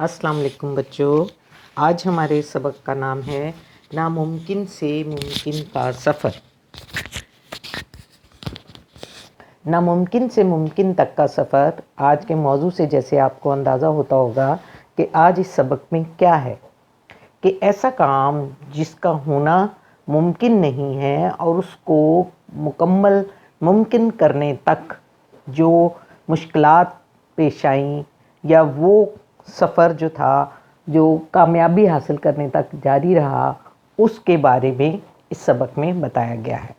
السلام علیکم بچوں، آج ہمارے سبق کا نام ہے ناممکن سے ممکن کا سفر۔ ناممکن سے ممکن تک کا سفر آج کے موضوع سے جیسے آپ کو اندازہ ہوتا ہوگا کہ آج اس سبق میں کیا ہے کہ ایسا کام جس کا ہونا ممکن نہیں ہے اور اس کو مکمل ممکن کرنے تک جو مشکلات پیش آئیں یا وہ سفر جو تھا جو کامیابی حاصل کرنے تک جاری رہا، اس کے بارے میں اس سبق میں بتایا گیا ہے۔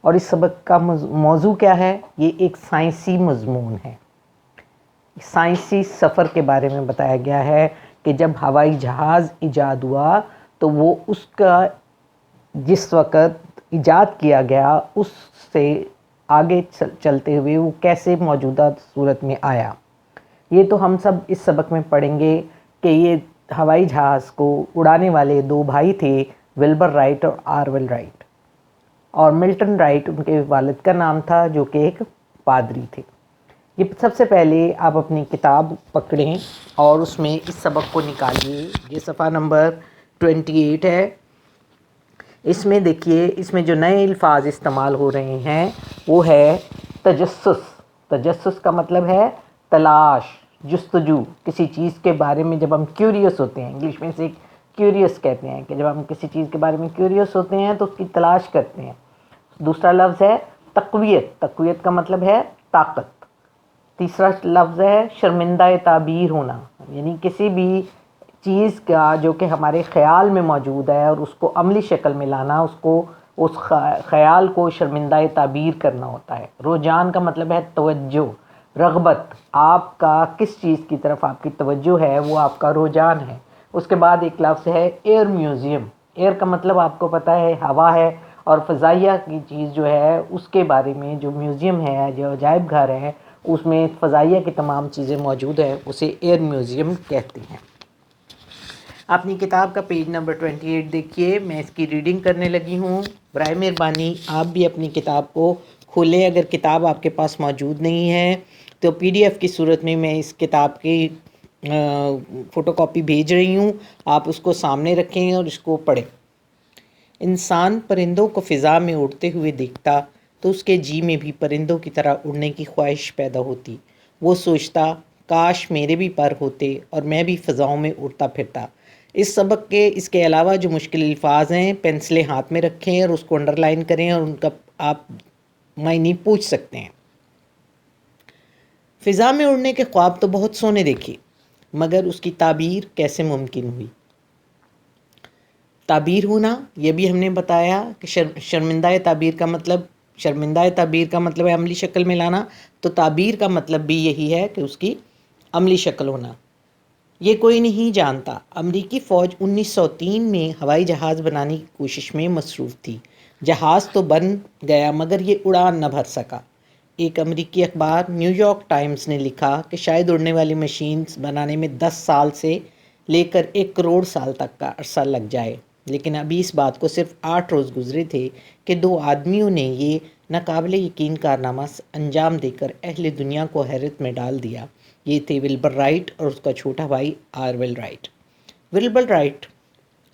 اور اس سبق کا موضوع کیا ہے؟ یہ ایک سائنسی مضمون ہے۔ سائنسی سفر کے بارے میں بتایا گیا ہے کہ جب ہوائی جہاز ایجاد ہوا تو وہ اس کا جس وقت ایجاد کیا گیا اس سے آگے چلتے ہوئے وہ کیسے موجودہ صورت میں آیا۔ یہ تو ہم سب اس سبق میں پڑھیں گے کہ یہ ہوائی جہاز کو اڑانے والے دو بھائی تھے، ولبر رائٹ اور آرول رائٹ، اور ملٹن رائٹ ان کے والد کا نام تھا جو کہ ایک پادری تھے۔ یہ سب سے پہلے آپ اپنی کتاب پکڑیں اور اس میں اس سبق کو نکالیے۔ یہ صفحہ نمبر 28 ہے۔ اس میں دیکھیے، اس میں جو نئے الفاظ استعمال ہو رہے ہیں وہ ہے تجسس۔ تجسس کا مطلب ہے تلاش، جستجو۔ کسی چیز کے بارے میں جب ہم کیوریس ہوتے ہیں، انگلش میں اسے کیوریس کہتے ہیں کہ جب ہم کسی چیز کے بارے میں کیوریس ہوتے ہیں تو اس کی تلاش کرتے ہیں۔ دوسرا لفظ ہے تقویت۔ تقویت کا مطلب ہے طاقت۔ تیسرا لفظ ہے شرمندہ تعبیر ہونا، یعنی کسی بھی چیز کا جو کہ ہمارے خیال میں موجود ہے اور اس کو عملی شکل میں لانا، اس خیال کو شرمندہ تعبیر کرنا ہوتا ہے۔ رجحان کا مطلب ہے توجہ، رغبت۔ آپ کا کس چیز کی طرف آپ کی توجہ ہے وہ آپ کا رجحان ہے۔ اس کے بعد ایک لفظ ہے ایئر میوزیم۔ ایئر کا مطلب آپ کو پتہ ہے ہوا ہے، اور فضائیہ کی چیز جو ہے اس کے بارے میں جو میوزیم ہے، جو عجائب گھر ہے، اس میں فضائیہ کی تمام چیزیں موجود ہیں، اسے ایئر میوزیم کہتے ہیں۔ اپنی کتاب کا پیج نمبر 28 دیکھیے، میں اس کی ریڈنگ کرنے لگی ہوں۔ برائے مہربانی آپ بھی اپنی کتاب کو کھولیں۔ اگر کتاب آپ کے پاس موجود نہیں ہے تو PDF کی صورت میں اس کتاب کی فوٹو کاپی بھیج رہی ہوں، آپ اس کو سامنے رکھیں اور اس کو پڑھیں۔ انسان پرندوں کو فضا میں اڑتے ہوئے دیکھتا تو اس کے جی میں بھی پرندوں کی طرح اڑنے کی خواہش پیدا ہوتی۔ وہ سوچتا کاش میرے بھی پر ہوتے اور میں بھی فضاؤں میں اڑتا پھرتا۔ اس سبق کے اس کے علاوہ جو مشکل الفاظ ہیں، پینسلیں ہاتھ میں رکھیں اور اس کو انڈر لائن کریں اور ان کا آپ معنی پوچھ سکتے ہیں۔ فضا میں اڑنے کے خواب تو بہت سونے دیکھے، مگر اس کی تعبیر کیسے ممکن ہوئی؟ تعبیر ہونا، یہ بھی ہم نے بتایا کہ شرمندہ تعبیر کا مطلب ہے عملی شکل میں لانا، تو تعبیر کا مطلب بھی یہی ہے کہ اس کی عملی شکل ہونا۔ یہ کوئی نہیں جانتا، امریکی فوج 1903 میں ہوائی جہاز بنانے کی کوشش میں مصروف تھی۔ جہاز تو بن گیا مگر یہ اڑان نہ بھر سکا۔ ایک امریکی اخبار نیو یارک ٹائمز نے لکھا کہ شاید اڑنے والی مشینز بنانے میں 10 سال سے لے کر 1 کروڑ سال تک کا عرصہ لگ جائے، لیکن ابھی اس بات کو صرف 8 روز گزرے تھے کہ 2 آدمیوں نے یہ ناقابل یقین کارنامہ انجام دے کر اہل دنیا کو حیرت میں ڈال دیا۔ یہ تھے ولبر رائٹ اور اس کا چھوٹا بھائی آرول رائٹ۔ ولبر رائٹ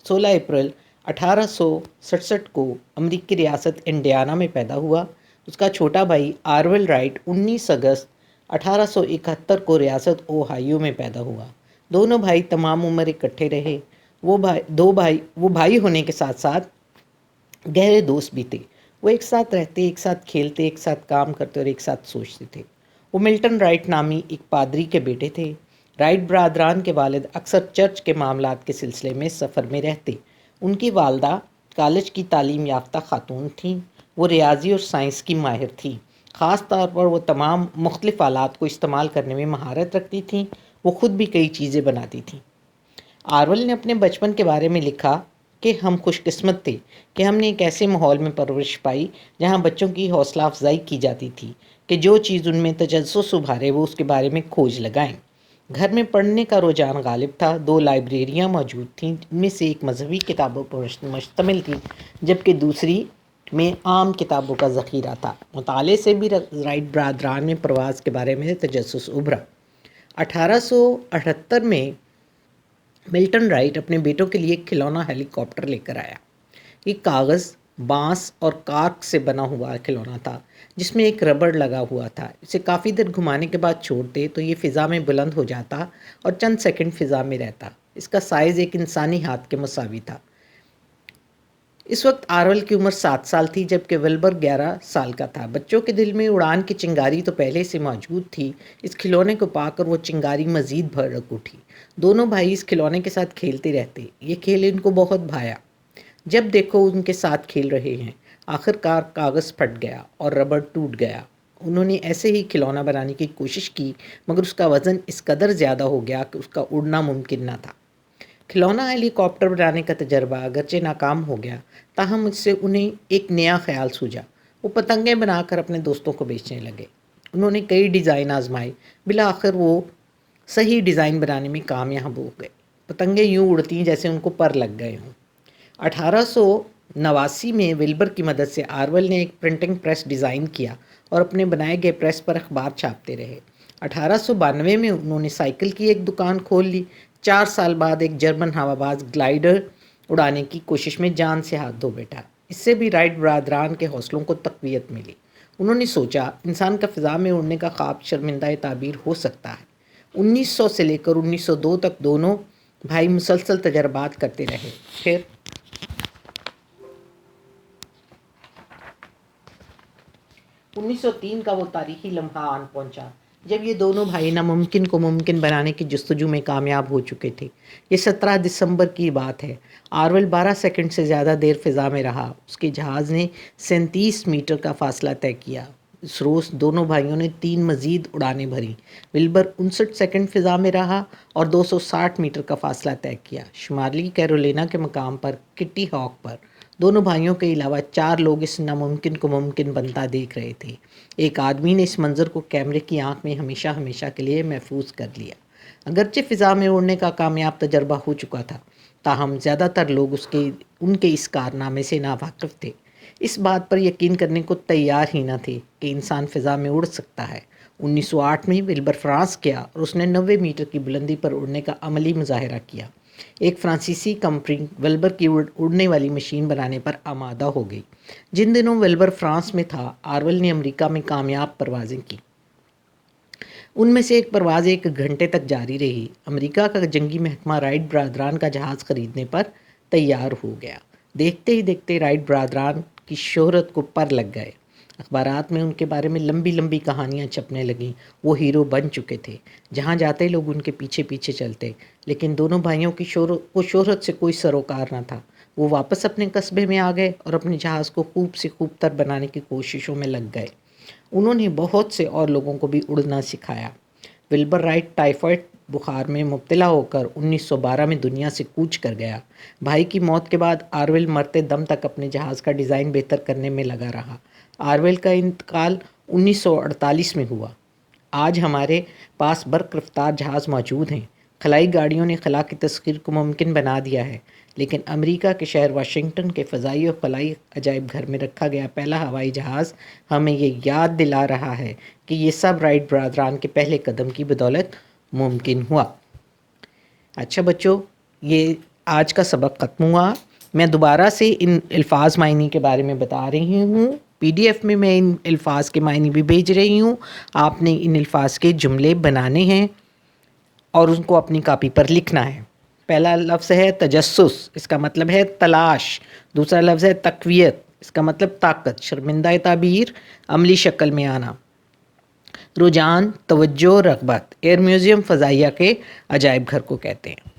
16 اپریل 1867 کو امریکی ریاست انڈیانا میں پیدا ہوا۔ اس کا چھوٹا بھائی آرول رائٹ 19 اگست 1871 کو ریاست اوہایو میں پیدا ہوا۔ دونوں بھائی تمام عمر اکٹھے رہے۔ وہ بھائی ہونے کے ساتھ ساتھ گہرے دوست بھی تھے۔ وہ ایک ساتھ رہتے، ایک ساتھ کھیلتے، ایک ساتھ کام کرتے اور ایک ساتھ سوچتے تھے۔ وہ ملٹن رائٹ نامی ایک پادری کے بیٹے تھے۔ رائٹ برادران کے والد اکثر چرچ کے معاملات کے سلسلے میں سفر میں رہتے۔ ان کی والدہ کالج کی تعلیم یافتہ خاتون تھیں۔ وہ ریاضی اور سائنس کی ماہر تھیں۔ خاص طور پر وہ تمام مختلف آلات کو استعمال کرنے میں مہارت رکھتی تھیں۔ وہ خود بھی کئی چیزیں بناتی تھیں۔ آرول نے اپنے بچپن کے بارے میں لکھا کہ ہم خوش قسمت تھے کہ ہم نے ایک ایسے ماحول میں پرورش پائی جہاں بچوں کی حوصلہ افزائی کی جاتی تھی کہ جو چیز ان میں تجسس ابھارے وہ اس کے بارے میں کھوج لگائیں۔ گھر میں پڑھنے کا رجحان غالب تھا۔ 2 لائبریریاں موجود تھیں، ان میں سے ایک مذہبی کتابوں پر مشتمل تھی جبکہ دوسری میں عام کتابوں کا ذخیرہ تھا۔ مطالعے سے بھی رائٹ برادران میں پرواز کے بارے میں تجسس ابھرا۔ 1878 میں ملٹن رائٹ اپنے بیٹوں کے لیے ایک کھلونا ہیلی کاپٹر لے کر آیا۔ یہ کاغذ، بانس اور کارک سے بنا ہوا کھلونا تھا جس میں ایک ربڑ لگا ہوا تھا۔ اسے کافی دیر گھمانے کے بعد چھوڑتے تو یہ فضا میں بلند ہو جاتا اور چند سیکنڈ فضا میں رہتا۔ اس کا سائز ایک انسانی ہاتھ کے مساوی تھا۔ اس وقت آرول کی عمر 7 سال تھی جبکہ ولبر 11 سال کا تھا۔ بچوں کے دل میں اڑان کی چنگاری تو پہلے سے موجود تھی، اس کھلونے کو پا کر وہ چنگاری مزید بھڑک اٹھی۔ دونوں بھائی اس کھلونے کے ساتھ کھیلتے رہتے۔ یہ کھیل ان کو بہت بھایا۔ جب دیکھو ان کے ساتھ کھیل رہے ہیں۔ آخر کار کاغذ پھٹ گیا اور ربڑ ٹوٹ گیا۔ انہوں نے ایسے ہی کھلونا بنانے کی کوشش کی مگر اس کا وزن اس قدر زیادہ ہو گیا کہ اس کا اڑنا ممکن نہ تھا۔ کھلونا ہیلی کاپٹر بنانے کا تجربہ اگرچہ ناکام ہو گیا تاہم اس سے انہیں ایک نیا خیال سوجا۔ وہ پتنگیں بنا کر اپنے دوستوں کو بیچنے لگے۔ انہوں نے کئی ڈیزائن آزمائے، بالآخر وہ صحیح ڈیزائن بنانے میں کامیاب ہو گئے۔ پتنگیں یوں اڑتی ہیں جیسے ان کو پر لگ گئے ہوں۔ 1889 میں ولبر کی مدد سے آرول نے ایک پرنٹنگ پریس ڈیزائن کیا اور اپنے بنائے گئے پریس پر اخبار چھاپتے رہے۔ 1892 میں انہوں نے سائیکل کی ایک دکان کھول لی۔ 4 سال بعد ایک جرمن ہوا گلائڈر اڑانے کی کوشش میں جان سے ہاتھ دھو بیٹھا۔ اس سے بھی رائٹ برادران کے حوصلوں کو تقویت ملی۔ انہوں نے سوچا انسان کا فضا میں اڑنے کا خواب شرمندہ تعبیر ہو سکتا ہے۔ 1900 سے لے کر 1902 تک دونوں بھائی مسلسل تجربات کرتے رہے۔ پھر 1903 کا وہ تاریخی لمحہ آن پہنچا جب یہ دونوں بھائی ناممکن کو ممکن بنانے کی جستجو میں کامیاب ہو چکے تھے۔ یہ 17 دسمبر کی بات ہے۔ آرول 12 سیکنڈ سے زیادہ دیر فضا میں رہا۔ اس کے جہاز نے 37 میٹر کا فاصلہ طے کیا۔ اس روز دونوں بھائیوں نے 3 مزید اڑانیں بھریں۔ ولبر 59 سیکنڈ فضا میں رہا اور 260 میٹر کا فاصلہ طے کیا۔ شمالی کیرولینا کے مقام پر کٹی ہاک پر دونوں بھائیوں کے علاوہ 4 لوگ اس ناممکن کو ممکن بنتا دیکھ رہے تھے۔ ایک آدمی نے اس منظر کو کیمرے کی آنکھ میں ہمیشہ کے لیے محفوظ کر لیا۔ اگرچہ فضا میں اڑنے کا کامیاب تجربہ ہو چکا تھا تاہم زیادہ تر لوگ ان کے اس کارنامے سے ناواقف تھے، اس بات پر یقین کرنے کو تیار ہی نہ تھے کہ انسان فضا میں اڑ سکتا ہے۔ 1908 میں ولبر فرانس گیا اور اس نے 90 میٹر کی بلندی پر اڑنے کا عملی مظاہرہ کیا۔ ایک فرانسیسی کمپنی ولبر کی اڑنے والی مشین بنانے پر آمادہ ہو گئی۔ جن دنوں ولبر فرانس میں تھا، آرول نے امریکہ میں کامیاب پروازیں کی۔ ان میں سے ایک پرواز 1 گھنٹے تک جاری رہی۔ امریکہ کا جنگی محکمہ رائٹ برادران کا جہاز خریدنے پر تیار ہو گیا۔ دیکھتے ہی دیکھتے رائٹ برادران کی شہرت کو پر لگ گئے۔ اخبارات میں ان کے بارے میں لمبی کہانیاں چھپنے لگیں۔ وہ ہیرو بن چکے تھے، جہاں جاتے لوگ ان کے پیچھے چلتے۔ لیکن دونوں بھائیوں کی شہرت سے کوئی سروکار نہ تھا۔ وہ واپس اپنے قصبے میں آ گئے اور اپنے جہاز کو خوب سے خوب تر بنانے کی کوششوں میں لگ گئے۔ انہوں نے بہت سے اور لوگوں کو بھی اڑنا سکھایا۔ ولبر رائٹ ٹائیفائڈ بخار میں مبتلا ہو کر 1912 میں دنیا سے کوچ کر گیا۔ بھائی کی موت کے بعد آرول مرتے دم تک اپنے جہاز کا ڈیزائن بہتر کرنے میں لگا رہا۔ آرول کا انتقال 1948 میں ہوا۔ آج ہمارے پاس برق رفتار جہاز موجود ہیں۔ خلائی گاڑیوں نے خلا کی تسخیر کو ممکن بنا دیا ہے، لیکن امریکہ کے شہر واشنگٹن کے فضائی اور خلائی عجائب گھر میں رکھا گیا پہلا ہوائی جہاز ہمیں یہ یاد دلا رہا ہے کہ یہ سب رائٹ برادران کے پہلے قدم کی بدولت ممکن ہوا۔ اچھا بچوں، یہ آج کا سبق ختم ہوا۔ میں دوبارہ سے ان الفاظ معنی کے بارے میں بتا رہی ہوں۔ PDF میں ان الفاظ کے معنی بھی بھیج رہی ہوں۔ آپ نے ان الفاظ کے جملے بنانے ہیں اور ان کو اپنی کاپی پر لکھنا ہے۔ پہلا لفظ ہے تجسس، اس کا مطلب ہے تلاش۔ دوسرا لفظ ہے تقویت، اس کا مطلب طاقت، شرمندہ تعبیر، عملی شکل میں آنا۔ رجحان، توجہ، رغبت۔ ایئر میوزیم فضائیہ کے عجائب گھر کو کہتے ہیں۔